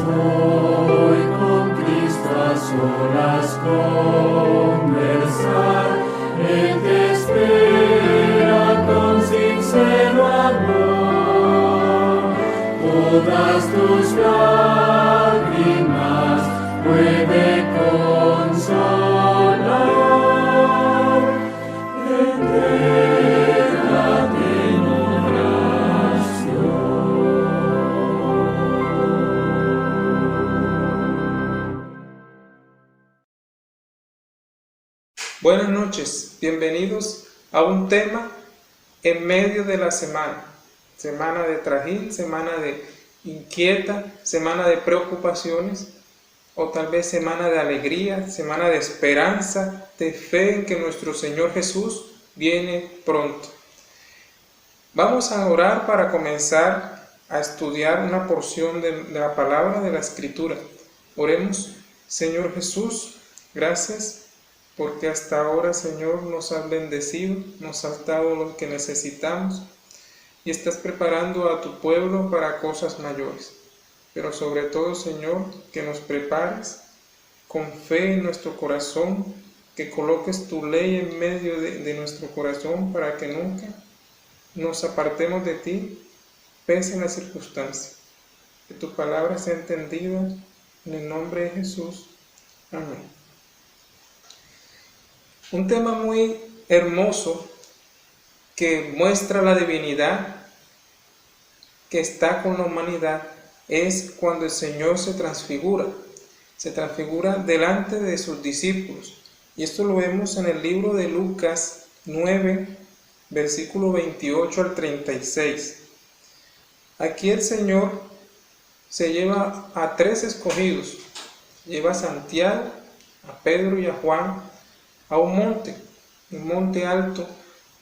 hoy con Cristo a solas conversar. Él te espera con sincero amor. Todas tus lágrimas puede consolar. Entrégate en oración. Buenas noches, bienvenidos a un tema en medio de la semana. Semana de trajín, semana de inquieta, semana de preocupaciones, o tal vez semana de alegría, semana de esperanza, de fe en que nuestro Señor Jesús viene pronto. Vamos a orar para comenzar a estudiar una porción de la palabra de la Escritura. Oremos. Señor Jesús, gracias porque hasta ahora, Señor, nos has bendecido, nos has dado lo que necesitamos y estás preparando a tu pueblo para cosas mayores. Pero sobre todo, Señor, que nos prepares con fe en nuestro corazón, que coloques tu ley en medio de nuestro corazón para que nunca nos apartemos de ti, pese en las circunstancias. Que tu palabra sea entendida en el nombre de Jesús. Amén. Un tema muy hermoso que muestra la divinidad que está con la humanidad es cuando el Señor se transfigura delante de sus discípulos. Y esto lo vemos en el libro de Lucas 9, versículo 28 al 36. Aquí el Señor se lleva a tres escogidos, lleva a Santiago, a Pedro y a Juan, a un monte alto,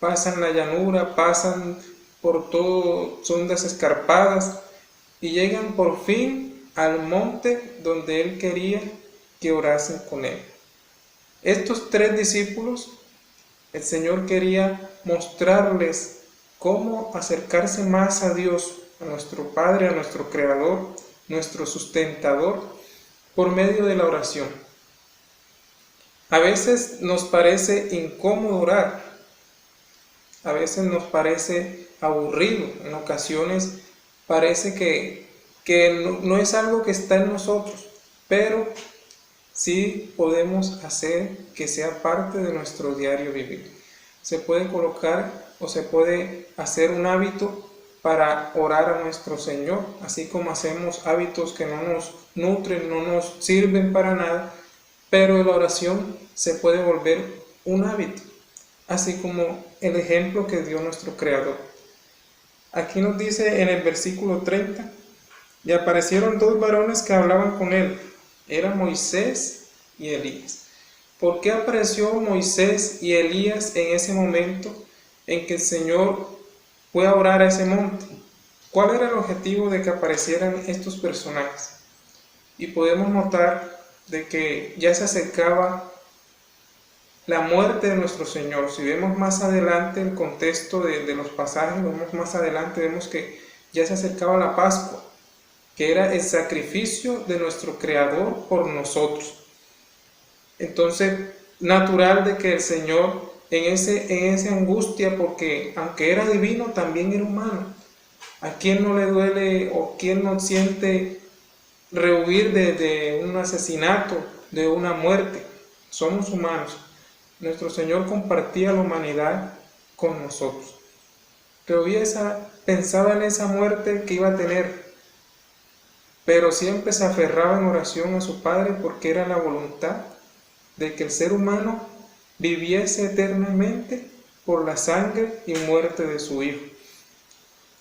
pasan la llanura, pasan por todo sendas escarpadas y llegan por fin al monte donde Él quería que orasen con Él. Estos tres discípulos, el Señor quería mostrarles cómo acercarse más a Dios, a nuestro Padre, a nuestro Creador, nuestro sustentador, por medio de la oración. A veces nos parece incómodo orar, a veces nos parece aburrido, en ocasiones parece que no es algo que está en nosotros, pero sí podemos hacer que sea parte de nuestro diario vivir. Se puede colocar o se puede hacer un hábito para orar a nuestro Señor, así como hacemos hábitos que no nos nutren, no nos sirven para nada, pero la oración se puede volver un hábito, así como el ejemplo que dio nuestro Creador. Aquí nos dice en el versículo 30, y aparecieron dos varones que hablaban con él, eran Moisés y Elías. ¿Por qué apareció Moisés y Elías en ese momento en que el Señor fue a orar a ese monte? ¿Cuál era el objetivo de que aparecieran estos personajes? Y podemos notar de que ya se acercaba la muerte de nuestro Señor. Si vemos más adelante el contexto de los pasajes, vemos más adelante, vemos que ya se acercaba la Pascua, que era el sacrificio de nuestro Creador por nosotros. Entonces, natural de que el Señor en esa angustia, porque aunque era divino, también era humano. ¿A quién no le duele o quién no siente rehuir de un asesinato, de una muerte? Somos humanos. Nuestro Señor compartía la humanidad con nosotros. Pensaba en esa muerte que iba a tener, pero siempre se aferraba en oración a su Padre porque era la voluntad de que el ser humano viviese eternamente por la sangre y muerte de su Hijo.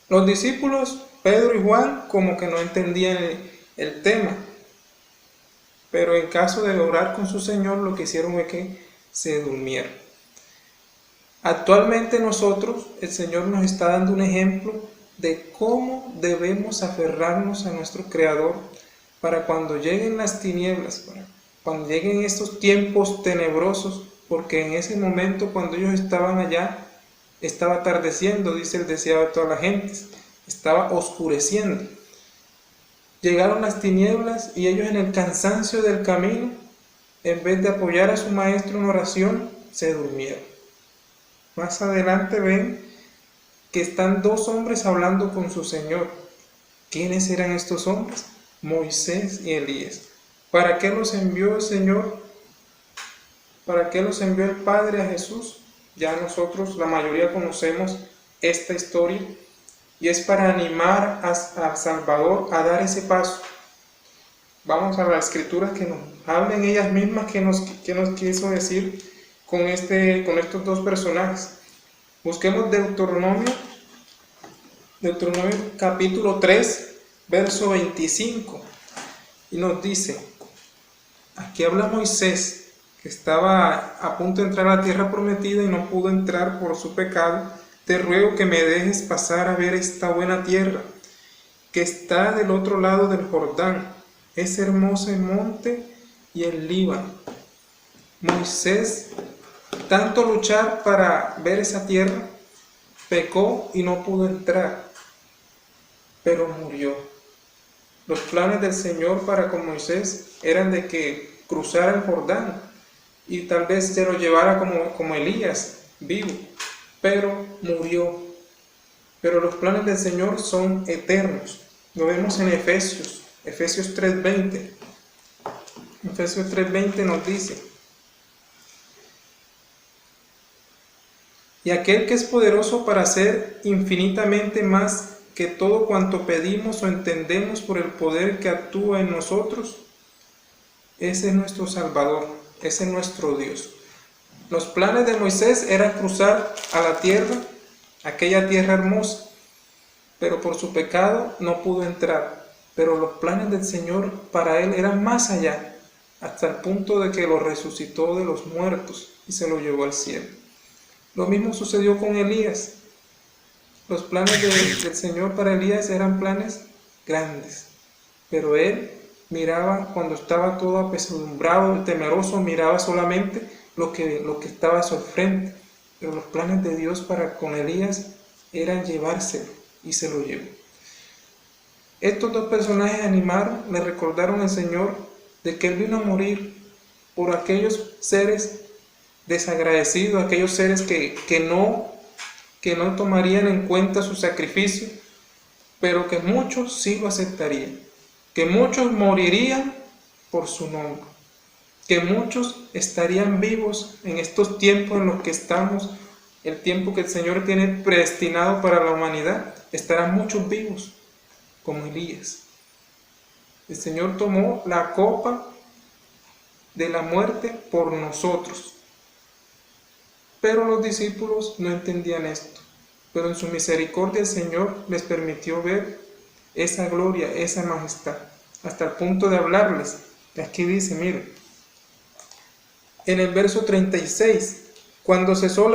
Los discípulos, Pedro y Juan, como que no entendían el tema, pero en caso de orar con su Señor, lo que hicieron fue que se durmieron. Actualmente nosotros, el Señor nos está dando un ejemplo de cómo debemos aferrarnos a nuestro Creador para cuando lleguen las tinieblas, para cuando lleguen estos tiempos tenebrosos, porque en ese momento cuando ellos estaban allá, estaba atardeciendo, dice el deseado de toda la gente, estaba oscureciendo. Llegaron las tinieblas y ellos en el cansancio del camino, en vez de apoyar a su maestro en oración, se durmieron. Más adelante ven que están dos hombres hablando con su Señor. ¿Quiénes eran estos hombres? Moisés y Elías. ¿Para qué los envió el Señor? ¿Para qué los envió el Padre a Jesús? Ya nosotros, la mayoría, conocemos esta historia, y es para animar al Salvador a dar ese paso. Vamos a las Escrituras que nos hablen ellas mismas qué nos quiso decir con estos dos personajes. Busquemos Deuteronomio capítulo 3, verso 25, y nos dice, aquí habla Moisés, que estaba a punto de entrar a la tierra prometida y no pudo entrar por su pecado. Te ruego que me dejes pasar a ver esta buena tierra, que está del otro lado del Jordán. Es hermoso el monte y el Líbano. Moisés, tanto luchar para ver esa tierra, pecó y no pudo entrar, pero murió. Los planes del Señor para con Moisés eran de que cruzara el Jordán y tal vez se lo llevara como Elías, vivo, pero murió. Pero los planes del Señor son eternos. Lo vemos en Efesios 3:20. Efesios 3:20 nos dice, y aquel que es poderoso para hacer infinitamente más que todo cuanto pedimos o entendemos por el poder que actúa en nosotros, ese es nuestro Salvador, ese es nuestro Dios. Los planes de Moisés eran cruzar a la tierra, aquella tierra hermosa, pero por su pecado no pudo entrar. Pero los planes del Señor para él eran más allá, hasta el punto de que lo resucitó de los muertos y se lo llevó al cielo. Lo mismo sucedió con Elías. Los planes del Señor para Elías eran planes grandes, pero él miraba, cuando estaba todo apesadumbrado, temeroso, miraba solamente lo que estaba a su frente. Pero los planes de Dios para con Elías eran llevárselo, y se lo llevó. Estos dos personajes animaron, le recordaron al Señor de que Él vino a morir por aquellos seres desagradecidos, aquellos seres que no tomarían en cuenta su sacrificio, pero que muchos sí lo aceptarían, que muchos morirían por su nombre, que muchos estarían vivos en estos tiempos en los que estamos, el tiempo que el Señor tiene predestinado para la humanidad. Estarán muchos vivos, como Elías. El Señor tomó la copa de la muerte por nosotros. Pero los discípulos no entendían esto. Pero en su misericordia el Señor les permitió ver esa gloria, esa majestad, hasta el punto de hablarles. Y aquí dice, miren, en el verso 36, cuando cesó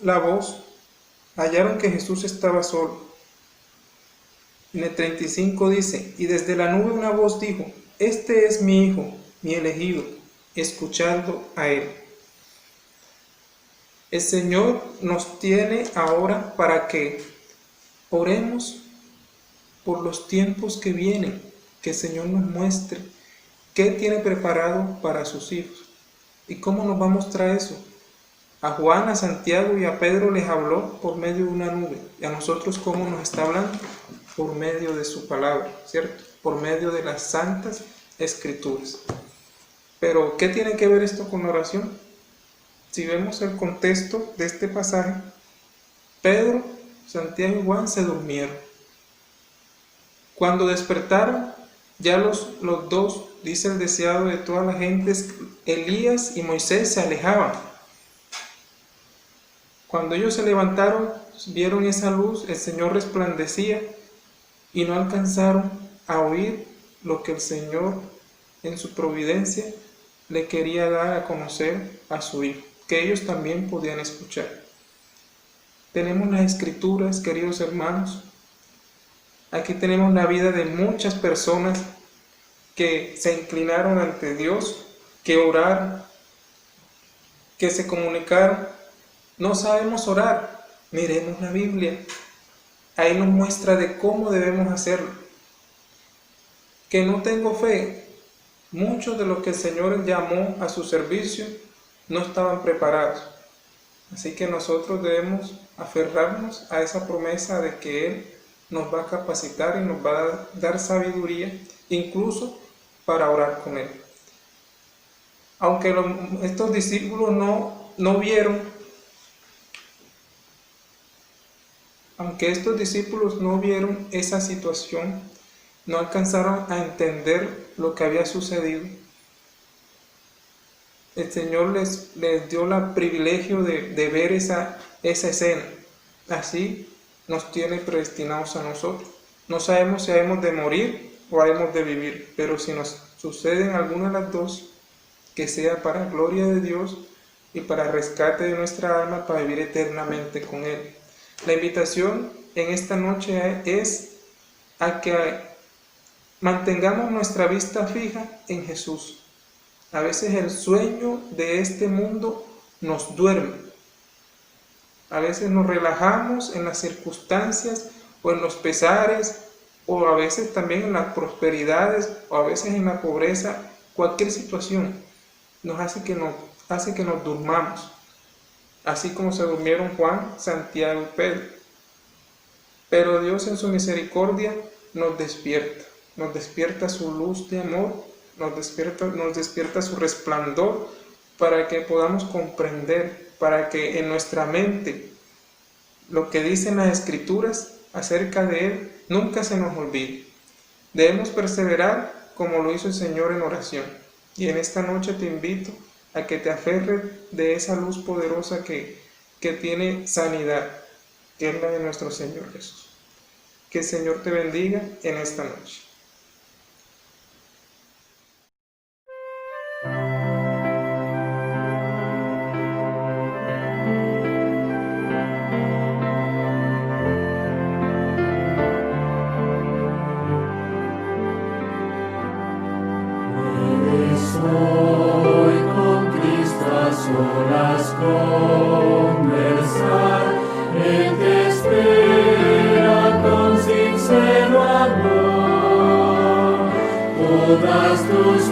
la voz, hallaron que Jesús estaba solo. En el 35 dice, y desde la nube una voz dijo, este es mi Hijo, mi elegido, escuchadlo a Él. El Señor nos tiene ahora para que oremos por los tiempos que vienen, que el Señor nos muestre qué tiene preparado para sus hijos. ¿Y cómo nos va a mostrar eso? A Juan, a Santiago y a Pedro les habló por medio de una nube. ¿Y a nosotros cómo nos está hablando? Por medio de su palabra, ¿cierto? Por medio de las santas escrituras. Pero, ¿qué tiene que ver esto con la oración? Si vemos el contexto de este pasaje, Pedro, Santiago y Juan se durmieron. Cuando despertaron, ya los dos, dice el deseado de toda la gente, Elías y Moisés se alejaban. Cuando ellos se levantaron, vieron esa luz, el Señor resplandecía y no alcanzaron a oír lo que el Señor en su providencia le quería dar a conocer a su Hijo, que ellos también podían escuchar. Tenemos las Escrituras, queridos hermanos. Aquí tenemos la vida de muchas personas que se inclinaron ante Dios, que oraron, que se comunicaron. No sabemos orar, miremos la Biblia. Ahí nos muestra de cómo debemos hacerlo. que no tengo fe. Muchos de los que el Señor llamó a su servicio no estaban preparados. Así que nosotros debemos aferrarnos a esa promesa de que Él nos va a capacitar y nos va a dar sabiduría, incluso para orar con Él. Aunque estos discípulos no vieron, aunque estos discípulos no vieron esa situación, no alcanzaron a entender lo que había sucedido, el Señor les dio el privilegio de ver esa escena. Así nos tiene predestinados a nosotros. No sabemos si hemos de morir o hemos de vivir, pero si nos suceden alguna de las dos, que sea para gloria de Dios y para rescate de nuestra alma, para vivir eternamente con Él. La invitación en esta noche es a que mantengamos nuestra vista fija en Jesús. A veces el sueño de este mundo nos duerme. A veces nos relajamos en las circunstancias o en los pesares, o a veces también en las prosperidades, o a veces en la pobreza. Cualquier situación nos hace que nos durmamos, así como se durmieron Juan, Santiago y Pedro. Pero Dios en su misericordia nos despierta su luz de amor, nos despierta su resplandor, para que podamos comprender, para que en nuestra mente lo que dicen las Escrituras acerca de Él nunca se nos olvide. Debemos perseverar como lo hizo el Señor en oración. Y en esta noche te invito a que te aferres de esa luz poderosa que tiene sanidad, que es la de nuestro Señor Jesús. Que el Señor te bendiga en esta noche. Hoy con Cristo a solas conversar, Él te espera con sincero amor, todas tus